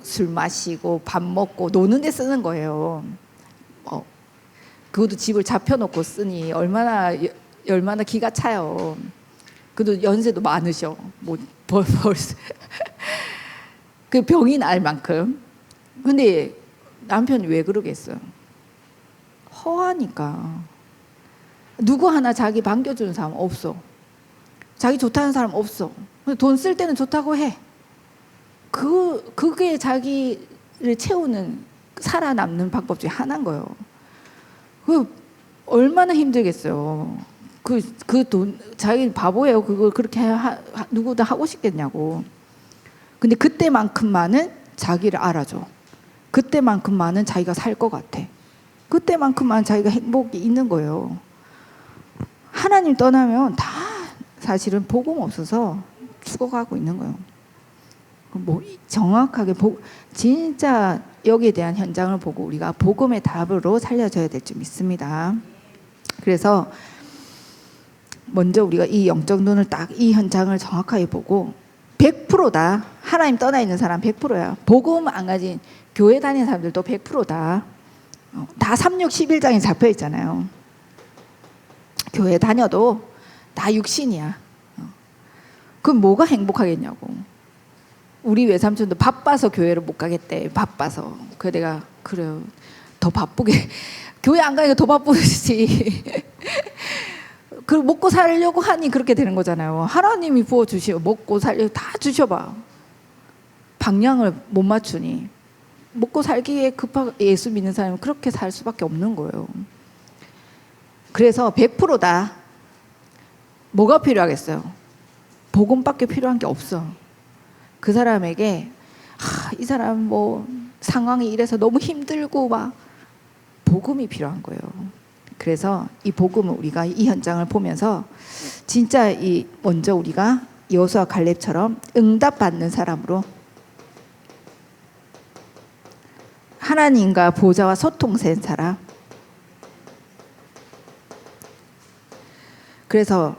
Speaker 1: 술 마시고 밥 먹고 노는 데 쓰는 거예요. 그것도 집을 잡혀놓고 쓰니 얼마나 기가 차요. 그래도 연세도 많으셔. 뭐 벌써 그 병이 날 만큼. 근데 남편이 왜 그러겠어요? 허하니까. 누구 하나 자기 반겨주는 사람 없어. 자기 좋다는 사람 없어. 돈 쓸 때는 좋다고 해. 그게 자기를 채우는 살아남는 방법 중에 하나인 거예요. 얼마나 힘들겠어요. 그 돈, 자기 바보예요. 그걸 그렇게 누구도 하고 싶겠냐고. 근데 그때만큼만은 자기를 알아줘. 그때만큼만은 자기가 살 것 같아. 그때만큼만 자기가 행복이 있는 거예요. 하나님 떠나면 다 사실은 복음 없어서 죽어가고 있는 거예요. 뭐 정확하게 진짜 여기에 대한 현장을 보고 우리가 복음의 답으로 살려줘야 될 줄 믿습니다. 그래서 먼저 우리가 이 영적 눈을 딱 이 현장을 정확하게 보고 100%다. 하나님 떠나 있는 사람 100%야. 복음 안 가진 교회 다니는 사람들도 100%다. 다 3, 6, 11장에 잡혀 있잖아요. 교회 다녀도 다 육신이야. 그럼 뭐가 행복하겠냐고. 우리 외삼촌도 바빠서 교회를 못 가겠대. 바빠서. 그래서 내가 그래요. 더 바쁘게 교회 안 가니까 더 바쁘지. 그리고 먹고 살려고 하니 그렇게 되는 거잖아요. 하나님이 부어주시고 먹고 살려고 다 주셔봐. 방향을 못 맞추니 먹고 살기에 급하게 예수 믿는 사람은 그렇게 살 수밖에 없는 거예요. 그래서 100%다. 뭐가 필요하겠어요? 복음밖에 필요한 게 없어. 그 사람에게 이 사람 뭐 상황이 이래서 너무 힘들고 막 복음이 필요한 거예요. 그래서 이 복음을 우리가 이 현장을 보면서 진짜 먼저 우리가 여호수아 갈렙처럼 응답받는 사람으로 하나님과 보좌와 소통된 사람. 그래서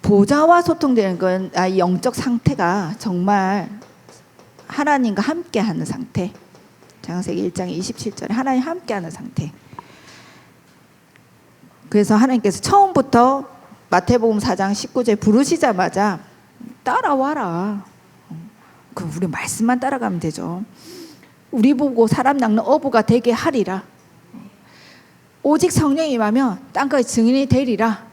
Speaker 1: 보좌와 소통되는 건 이 영적 상태가 정말 하나님과 함께하는 상태. 창세기 1장 27절에 하나님 함께하는 상태. 그래서 하나님께서 처음부터 마태복음 4장 19절 부르시자마자 따라와라. 그럼 우리 말씀만 따라가면 되죠. 우리 보고 사람 낚는 어부가 되게 하리라. 오직 성령이 임하면 땅까지 증인이 되리라.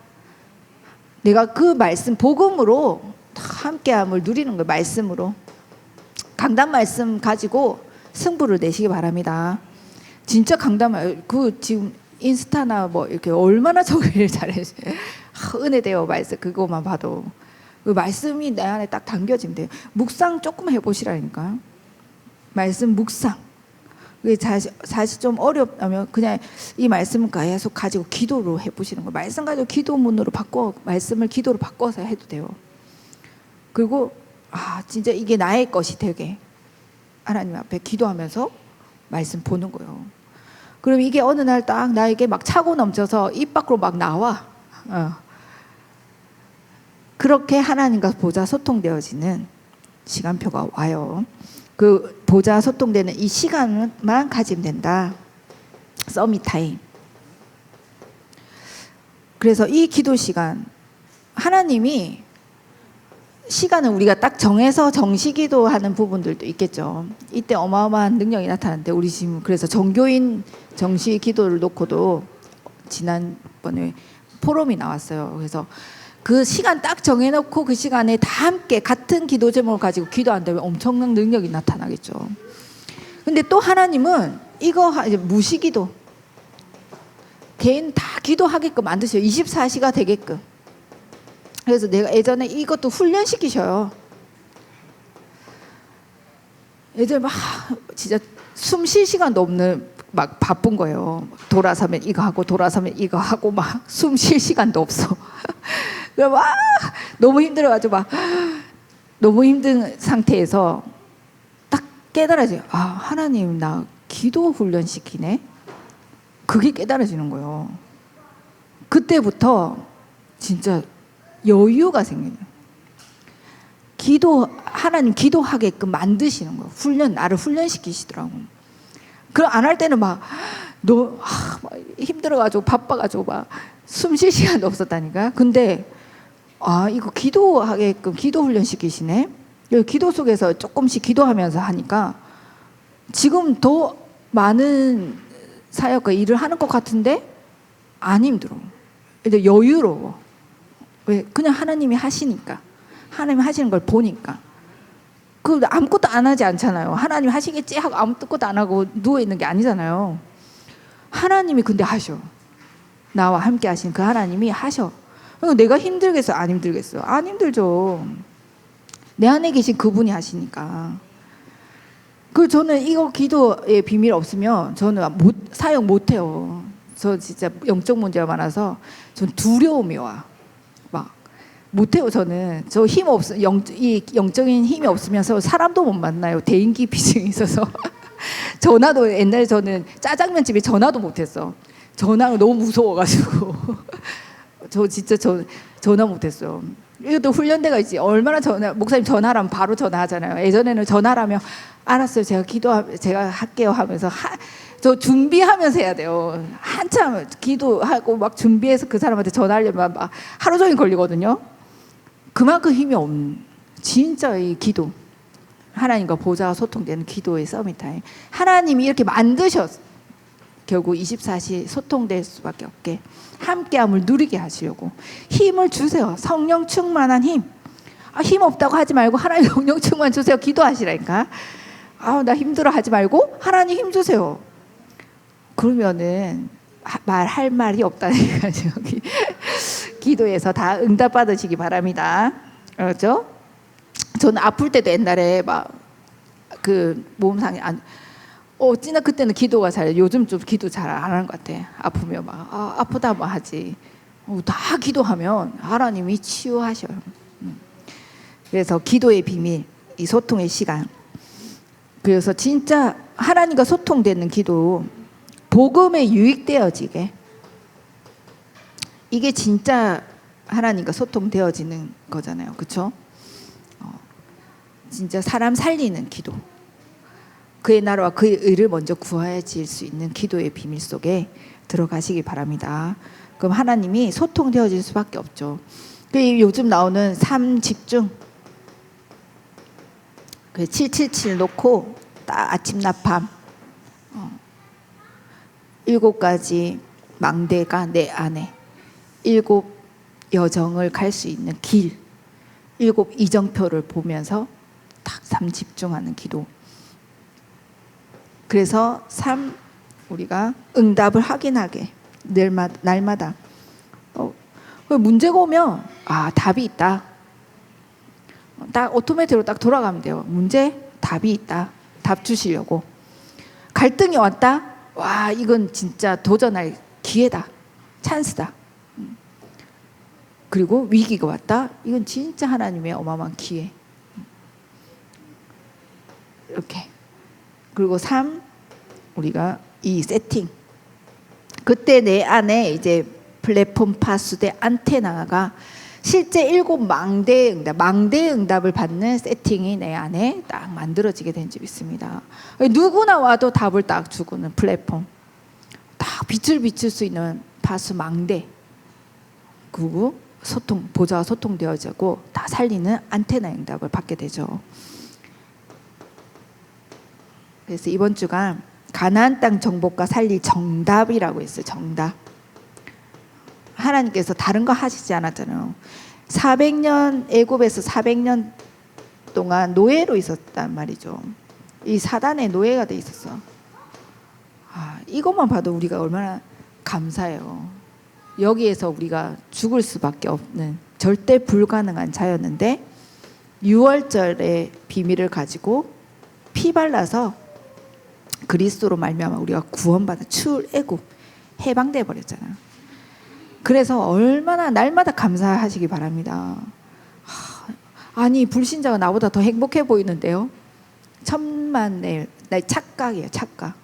Speaker 1: 내가 그 말씀 복음으로 함께함을 누리는 거예요. 말씀으로. 강단 말씀 가지고 승부를 내시기 바랍니다. 진짜 강담해요. 그 지금 인스타나 뭐 이렇게 얼마나 정리를 잘해서 은혜되어 말씀 그거만 봐도 그 말씀이 내 안에 딱 담겨지면 돼요. 묵상 조금 해보시라니까. 말씀 묵상. 그게 사실 좀 어렵다면 그냥 이 말씀을 계속 가지고 기도로 해보시는 거예요. 말씀 가지고 기도문으로 말씀을 기도로 바꿔서 해도 돼요. 그리고 진짜 이게 나의 것이 되게 하나님 앞에 기도하면서 말씀 보는 거예요. 그럼 이게 어느 날 딱 나에게 막 차고 넘쳐서 입 밖으로 막 나와. 그렇게 하나님과 보좌 소통되어지는 시간표가 와요. 그 보좌 소통되는 이 시간만 가지면 된다. 서밋 타임. 그래서 이 기도 시간 하나님이 시간을 우리가 딱 정해서 정시 기도하는 부분들도 있겠죠. 이때 어마어마한 능력이 나타나는데 우리 지금 그래서 정교인 정시 기도를 놓고도 지난번에 포럼이 나왔어요. 그래서 그 시간 딱 정해놓고 그 시간에 다 함께 같은 기도 제목을 가지고 기도한다면 엄청난 능력이 나타나겠죠. 근데 또 하나님은 이거 무시기도 개인 다 기도하게끔 만드셔요. 24시가 되게끔. 그래서 내가 예전에 이것도 훈련시키셔요. 예전에 막 진짜 숨 쉴 시간도 없는 막 바쁜 거예요. 돌아서면 이거 하고 돌아서면 이거 하고 막 숨 쉴 시간도 없어. 그래 막 너무 힘들어가지고 막 너무 힘든 상태에서 딱 깨달아져요. 하나님 나 기도 훈련시키네. 그게 깨달아지는 거예요. 그때부터 진짜 여유가 생겨요. 하나님 기도하게끔 만드시는 거예요. 나를 훈련시키시더라고. 그럼 안 할 때는 막 힘들어가지고 바빠가지고 막 숨 쉴 시간도 없었다니까. 근데 이거 기도하게끔 기도 훈련시키시네. 기도 속에서 조금씩 기도하면서 하니까 지금 더 많은 사역과 일을 하는 것 같은데 안 힘들어. 이제 여유로워. 왜? 그냥 하나님이 하시니까. 하나님이 하시는 걸 보니까. 아무것도 안 하지 않잖아요. 하나님이 하시겠지 하고 아무것도 안 하고 누워있는 게 아니잖아요. 하나님이 근데 하셔. 나와 함께 하신 그 하나님이 하셔. 내가 힘들겠어? 안 힘들겠어? 안 힘들죠. 내 안에 계신 그분이 하시니까. 저는 이거 기도의 비밀 없으면 저는 사역 못해요. 저 진짜 영적 문제가 많아서 전 두려움이 와. 못해요. 저는 저 이 영적인 힘이 없으면서 사람도 못 만나요. 대인기 비증이 있어서 전화도 옛날에 저는 짜장면 집에 전화도 못했어. 전화가 너무 무서워가지고 저 진짜 전화 못했어요. 이것도 훈련대가 있지. 얼마나 목사님 전화라면 바로 전화하잖아요. 예전에는 전화라면 알았어요. 제가 할게요 하면서 저 준비하면서 해야 돼요. 한참 기도하고 막 준비해서 그 사람한테 전화하려면 막 하루 종일 걸리거든요. 그만큼 힘이 없는 진짜 이 기도, 하나님과 보좌와 소통되는 기도의 서밋타임. 하나님이 이렇게 만드셨어. 결국 24시 소통될 수밖에 없게 함께함을 누리게 하시려고 힘을 주세요. 성령 충만한 힘. 힘 없다고 하지 말고 하나님 성령 충만 주세요. 기도하시라니까. 나 힘들어 하지 말고 하나님 힘 주세요. 그러면은 말할 말이 없다니까. 여기 기도에서 다 응답 받으시기 바랍니다. 그렇죠? 저는 아플 때도 옛날에 막 몸상에 어찌나 그때는 기도가 요즘 좀 기도 잘 안 하는 것 같아. 아프면 막 아프다 뭐 하지. 다 기도하면 하나님이 치유하셔요. 그래서 기도의 비밀, 이 소통의 시간. 그래서 진짜 하나님과 소통되는 기도, 복음에 유익되어지게. 이게 진짜 하나님과 소통되어지는 거잖아요. 그렇죠? 진짜 사람 살리는 기도. 그의 나라와 그의 의를 먼저 구하여질 수 있는 기도의 비밀 속에 들어가시기 바랍니다. 그럼 하나님이 소통되어질 수밖에 없죠. 요즘 나오는 3집중 777 놓고 딱 아침 낮밤 7가지 망대가 내 안에 7 여정을 갈 수 있는 길 7 이정표를 보면서 딱 3집중하는 기도. 그래서 3 우리가 응답을 확인하게 날마다 문제가 오면 답이 있다. 딱 오토매틱으로 딱 돌아가면 돼요. 문제, 답이 있다. 답 주시려고. 갈등이 왔다. 와, 이건 진짜 도전할 기회다. 찬스다. 그리고 위기가 왔다. 이건 진짜 하나님의 어마어마한 기회. 이렇게. 그리고 3, 우리가 이 세팅. 그때 내 안에 이제 플랫폼 파수대 안테나가 실제 7망대의 응답, 망대의 응답을 받는 세팅이 내 안에 딱 만들어지게 된 집 있습니다. 누구나 와도 답을 딱 주고는 플랫폼, 딱 빛을 비출 수 있는 파수 망대, 그리고 소통, 보좌와 소통되어지고 다 살리는 안테나 응답을 받게 되죠. 그래서 이번 주가 가나안 땅 정복과 살릴 정답이라고 했어요. 정답. 하나님께서 다른 거 하시지 않았잖아요. 400년 애굽에서 400년 동안 노예로 있었단 말이죠. 이 사단의 노예가 돼 있었어. 이것만 봐도 우리가 얼마나 감사해요. 여기에서 우리가 죽을 수밖에 없는 절대 불가능한 자였는데 6월절의 비밀을 가지고 피 발라서 그리스도로 말미암아 우리가 구원받아 출애굽 해방돼 버렸잖아요. 그래서 얼마나 날마다 감사하시기 바랍니다. 아니, 불신자가 나보다 더 행복해 보이는데요. 천만의 착각이에요. 착각.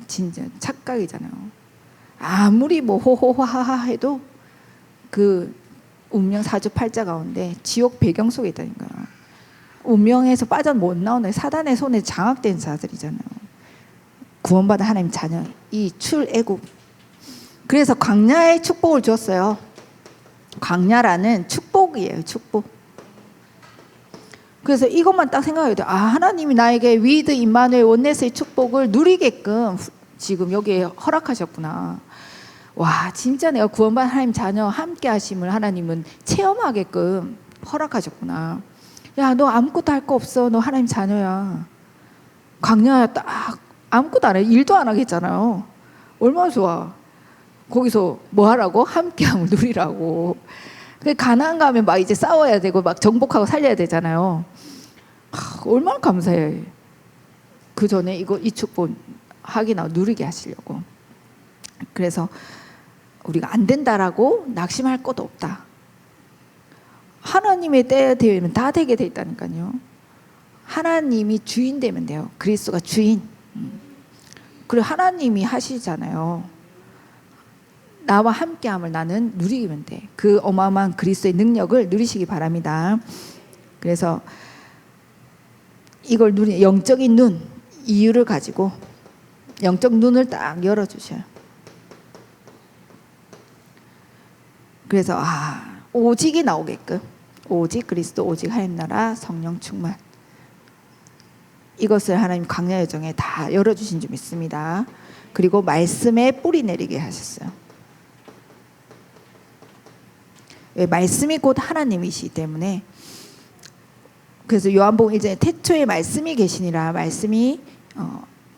Speaker 1: 진짜 착각이잖아요. 아무리 뭐 호호하하 해도 그 운명 사주팔자 가운데 지옥 배경 속에 있다니까요. 운명에서 빠져 못 나오는 사단의 손에 장악된 자들이잖아요. 구원받은 하나님 자녀, 이 출애굽. 그래서 광야의 축복을 줬어요. 광야라는 축복이에요. 축복. 그래서 이것만 딱 생각해야 돼요. 하나님이 나에게 위드 임마누엘 원네스의 축복을 누리게끔 지금 여기에 허락하셨구나. 와, 진짜 내가 구원받은 하나님 자녀 함께 하심을 하나님은 체험하게끔 허락하셨구나. 야, 너 아무것도 할 거 없어. 너 하나님 자녀야. 광야야, 딱 아무것도 안 해. 일도 안 하겠잖아요. 얼마나 좋아. 거기서 뭐 하라고? 함께함을 누리라고. 가나안 가면 막 이제 싸워야 되고 막 정복하고 살려야 되잖아요. 얼마나 감사해. 그 전에 이 축복 하기나 누리게 하시려고. 그래서 우리가 안 된다라고 낙심할 것도 없다. 하나님의 때가 되면 다 되게 돼 있다니까요. 하나님이 주인 되면 돼요. 그리스도가 주인. 그리고 하나님이 하시잖아요. 나와 함께함을 나는 누리면 돼. 그 어마어마한 그리스도의 능력을 누리시기 바랍니다. 그래서 이걸 누리 영적인 눈, 이유를 가지고 영적 눈을 딱 열어주셔요. 그래서 오직이 나오게끔, 오직 그리스도, 오직 하나님 나라, 성령 충만. 이것을 하나님 광야 여정에 다 열어주신 줄 믿습니다. 그리고 말씀에 뿌리 내리게 하셨어요. 말씀이 곧 하나님이시기 때문에. 그래서 요한복음 1장에 태초에 말씀이 계시니라. 말씀이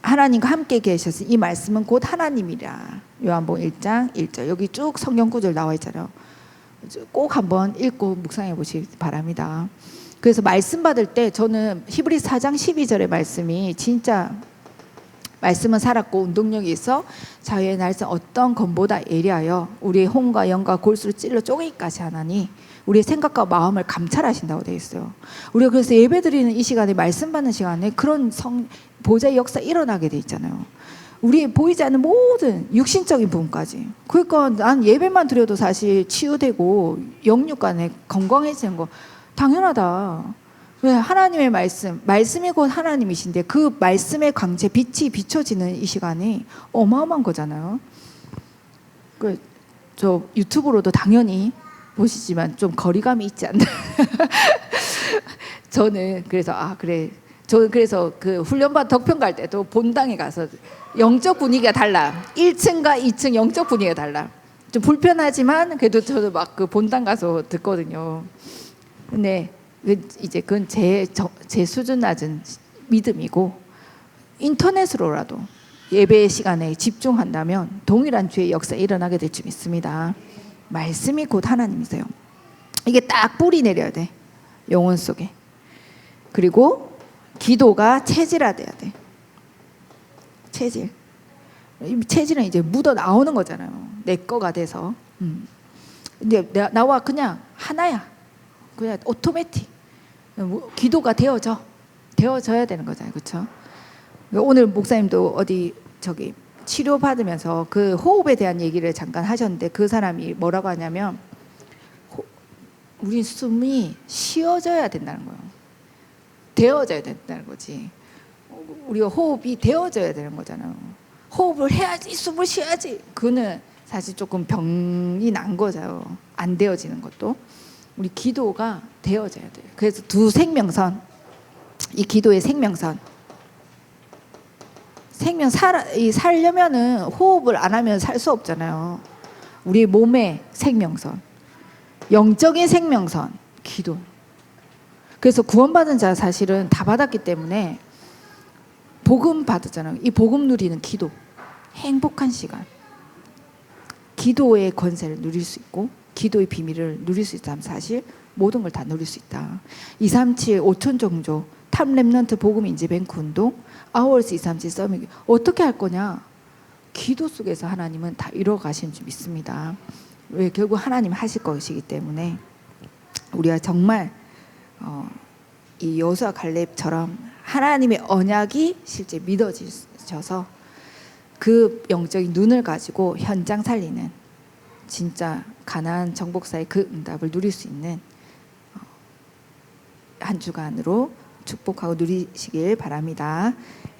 Speaker 1: 하나님과 함께 계셔서 이 말씀은 곧 하나님이라. 요한복음 1장 1절. 여기 쭉 성경 구절 나와 있잖아요. 꼭 한번 읽고 묵상해 보시기 바랍니다. 그래서 말씀 받을 때 저는 히브리서 4장 12절의 말씀이 진짜, 말씀은 살았고 운동력이 있어 자유의 날선 어떤 검보다 예리하여 우리의 혼과 영과 골수를 찔러 쪼개기까지 하나니 우리의 생각과 마음을 감찰하신다고 되어 있어요. 우리가 그래서 예배드리는 이 시간에, 말씀 받는 시간에 그런 보좌의 역사 일어나게 돼 있잖아요. 우리 보이지 않는 모든 육신적인 부분까지. 그러니까 난 예배만 드려도 사실 치유되고 영육간에 건강해지는 거 당연하다. 왜? 하나님의 말씀이 곧 하나님이신데 그 말씀의 광채, 빛이 비춰지는 이 시간이 어마어마한 거잖아요. 저 유튜브로도 당연히 보시지만 좀 거리감이 있지 않나. 저는 그래서 저는 그래서 그 훈련반 덕평 갈 때도 본당에 가서 영적 분위기가 달라. 1층과 2층 영적 분위기가 달라. 좀 불편하지만 그래도 저도 막 그 본당 가서 듣거든요. 근데 이제 그건 제 수준 낮은 믿음이고 인터넷으로라도 예배 시간에 집중한다면 동일한 주의 역사가 일어나게 될 줄 믿습니다. 말씀이 곧 하나님이세요. 이게 딱 뿌리 내려야 돼, 영혼 속에. 그리고 기도가 체질화돼야 돼. 체질. 이 체질은 이제 묻어 나오는 거잖아요. 내 거가 돼서. 근데 나와 그냥 하나야. 그냥 오토매틱. 기도가 되어져야 되는 거잖아요, 그렇죠? 오늘 목사님도 어디 저기 치료 받으면서 그 호흡에 대한 얘기를 잠깐 하셨는데, 그 사람이 뭐라고 하냐면 우리 숨이 쉬어져야 된다는 거예요. 되어져야 된다는 거지. 우리가 호흡이 되어져야 되는 거잖아요. 호흡을 해야지, 숨을 쉬어야지. 그거는 사실 조금 병이 난 거죠. 안 되어지는 것도. 우리 기도가 되어져야 돼요. 그래서 두 생명선, 이 기도의 생명선. 살려면은 호흡을 안 하면 살 수 없잖아요. 우리 몸의 생명선, 영적인 생명선, 기도. 그래서 구원받은 자 사실은 다 받았기 때문에 복음 받았잖아요. 이 복음 누리는 기도, 행복한 시간, 기도의 권세를 누릴 수 있고 기도의 비밀을 누릴 수 있다면 사실 모든 걸 다 누릴 수 있다. 237 5천 종조 탑 랩넌트 복음 인지 뱅크 운동, 아워스 237 서밋. 어떻게 할 거냐? 기도 속에서 하나님은 다 이루어 가시는 줄 믿습니다. 왜? 결국 하나님 하실 것이기 때문에 우리가 정말 이 여호수아 갈렙처럼 하나님의 언약이 실제 믿어지셔서 그 영적인 눈을 가지고 현장 살리는, 진짜 가나안 정복사의 그 응답을 누릴 수 있는 한 주간으로 축복하고 누리시길 바랍니다.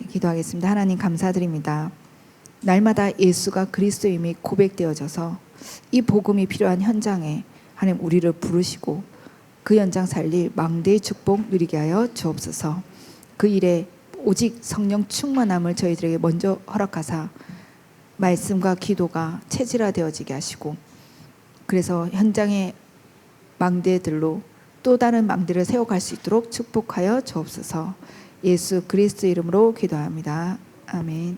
Speaker 1: 기도하겠습니다. 하나님 감사드립니다. 날마다 예수가 그리스도임이 고백되어져서 이 복음이 필요한 현장에 하나님 우리를 부르시고 그 현장 살릴 망대의 축복 누리게 하여 주옵소서. 그 일에 오직 성령 충만함을 저희들에게 먼저 허락하사 말씀과 기도가 체질화되어지게 하시고, 그래서 현장의 망대들로 또 다른 망대를 세워갈 수 있도록 축복하여 주옵소서. 예수 그리스도 이름으로 기도합니다. 아멘.